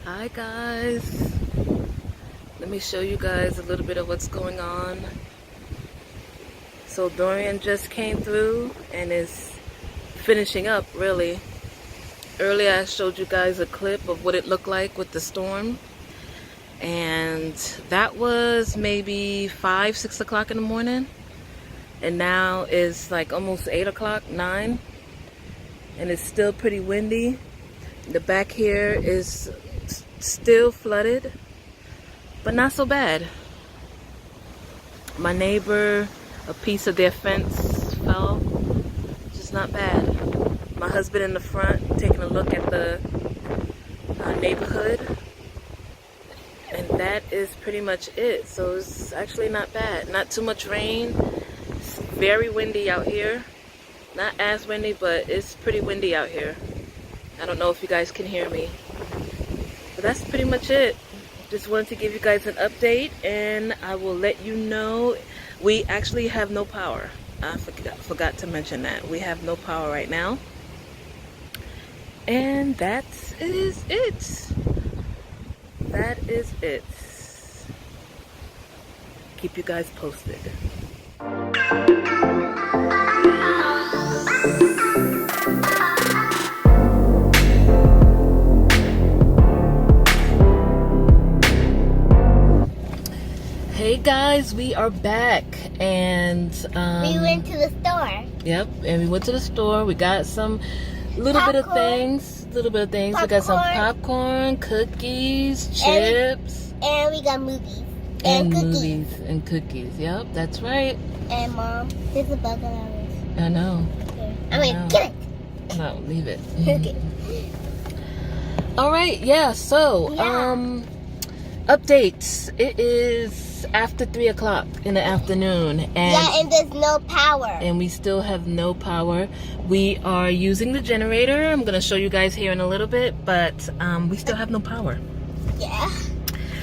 Hi guys, let me show you guys a little bit of what's going on. So Dorian just came through and is finishing up really. Earlier I showed you guys a clip of what it looked like with the storm, and that was maybe 5-6 o'clock in the morning, and now it's like almost 8 o'clock, 9, and it's still pretty windy. The back here is still flooded, but not so bad. My neighbor, a piece of their fence fell. Just not bad. My husband in the front taking a look at the neighborhood, and that is pretty much it. So it's actually not bad. Not too much rain. It's very windy out here. Not as windy, but it's pretty windy out here. I don't know if you guys can hear me. But that's pretty much it. Just wanted to give you guys an update, and I will let you know we actually have no power. I forgot to mention that. We have no power right now. And that is it. That is it. Keep you guys posted. Hey guys, we are back, and we went to the store. Yep, and we went to the store. We got some little bit of things. Popcorn. We got some popcorn, cookies, chips, and we got movies and cookies. Cookies. Yep, that's right. And Mom, there's a bug on ours. I know. I mean, kill it. No, leave it. Okay. All right, yeah. So, updates. It is after 3 o'clock in the afternoon, and there's no power, and we still have no power. We are using the generator. I'm gonna show you guys here in a little bit, but we still have no power. Yeah,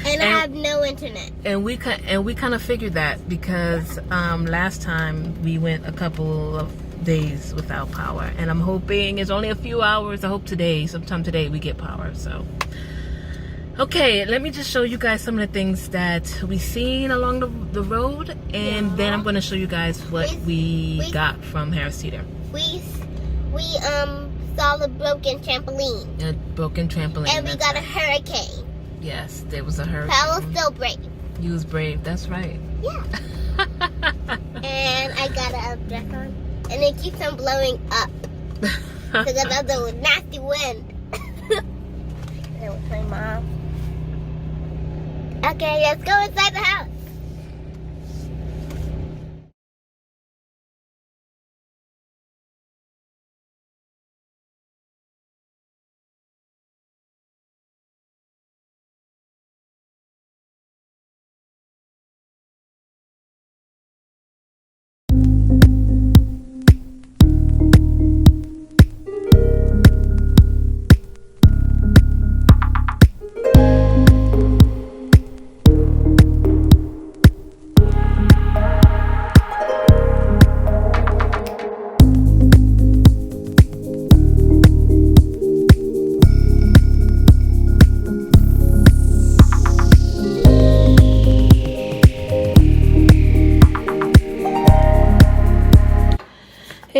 and I have no internet. And we kind of figured that because last time we went a couple of days without power, and I'm hoping it's only a few hours. I hope sometime today we get power. So okay, let me just show you guys some of the things that we seen along the road, and then I'm going to show you guys what we got from Harris Teeter. We saw the broken trampoline. A broken trampoline. And we got a hurricane. Yes, there was a hurricane. But I was still brave. You was brave, that's right. Yeah. And I got a dress on, and it keeps on blowing up because of the nasty wind. And with my mom. Okay, let's go inside the house.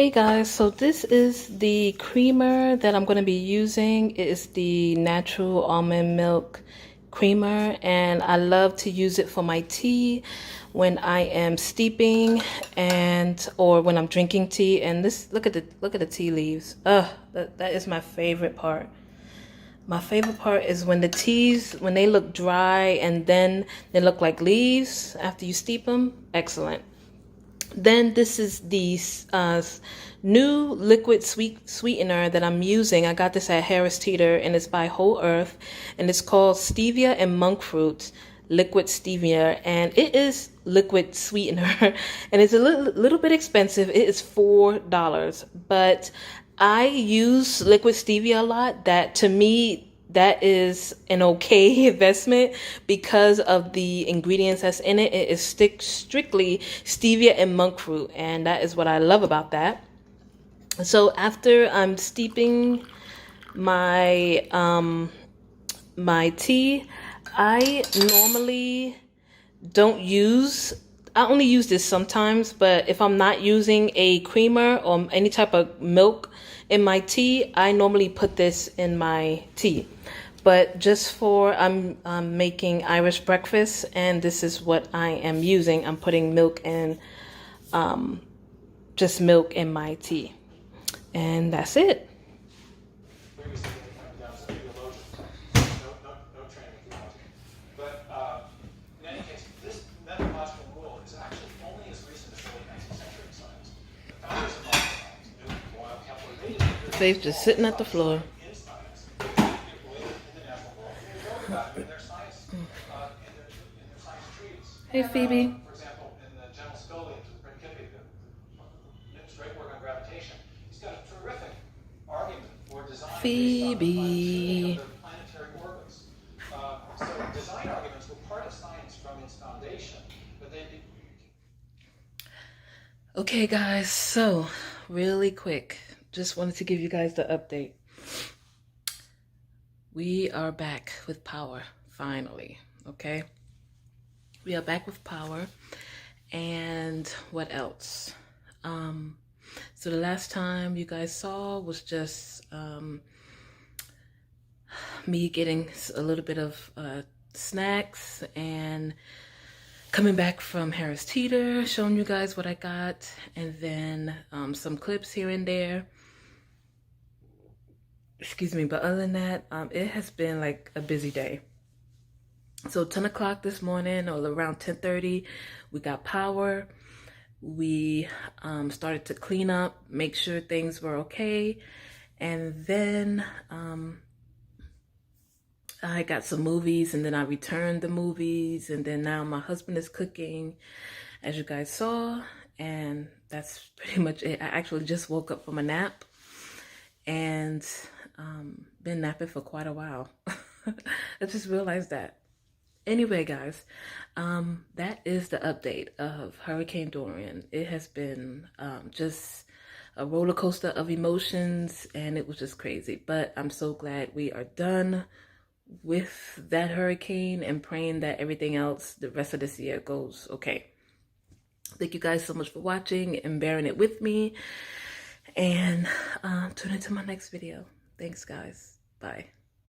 Hey guys, so this is the creamer that I'm going to be using. It is the natural almond milk creamer, and I love to use it for my tea when I am steeping or when I'm drinking tea. And this, look at the tea leaves. That is my favorite part. My favorite part is when the teas, when they look dry and then they look like leaves after you steep them. Excellent. Then this is the new liquid sweetener that I'm using. I got this at Harris Teeter, and it's by Whole Earth, and it's called Stevia and Monk Fruit liquid stevia, and it is liquid sweetener and it's a little bit expensive. It is $4, but I use liquid stevia a lot. That, to me, that is an okay investment because of the ingredients that's in it. It is strictly stevia and monk fruit, and that is what I love about that. So after I'm steeping my my tea, I normally don't use, I only use this sometimes, but if I'm not using a creamer or any type of milk in my tea, I normally put this in my tea. But just for, I'm making Irish breakfast, and this is what I am using. I'm putting milk and just milk in my tea, and that's it. Faith just sitting at the floor. Hey, Phoebe. For example, in the General Scullions with Brent Kennedy, Newton's great work on gravitation, he's got a terrific argument for design Phoebe. based on the planetary orbits. So design arguments were part of science from its foundation, but they. Okay, guys. So really quick, just wanted to give you guys the update. We are back with power, finally. Okay. We are back with power. And what else? So the last time you guys saw was just me getting a little bit of snacks and coming back from Harris Teeter, showing you guys what I got, and then some clips here and there. Excuse me, but other than that, it has been like a busy day. So 10 o'clock this morning, or around 10:30, we got power. We started to clean up, make sure things were okay. And then I got some movies, and then I returned the movies. And then now my husband is cooking, as you guys saw. And that's pretty much it. I actually just woke up from a nap and been napping for quite a while. I just realized that. Anyway, guys, that is the update of Hurricane Dorian. It has been just a roller coaster of emotions, and it was just crazy. But I'm so glad we are done with that hurricane, and praying that everything else the rest of this year goes okay. Thank you guys so much for watching and bearing it with me. And tune into my next video. Thanks, guys. Bye.